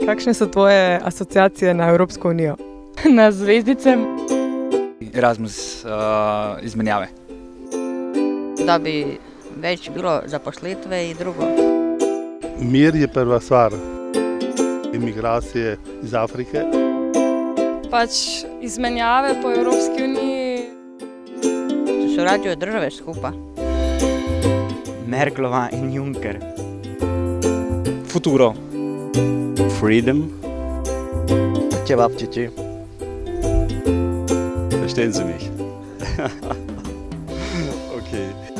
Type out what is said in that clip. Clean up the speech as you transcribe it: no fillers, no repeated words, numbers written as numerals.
Kakšne so tvoje asociacije na Evropsko unijo? Na zvezdice. Erasmus izmenjave. Da bi več bilo zaposlitve in drugo. Mir je prva stvar. Imigracije iz Afrike. Pač izmenjave po Evropski uniji. Surađuju države skupaj. Merklova in Juncker. Futuro. Freedom. Kebabčiči. Verstehen Sie mich? Okay.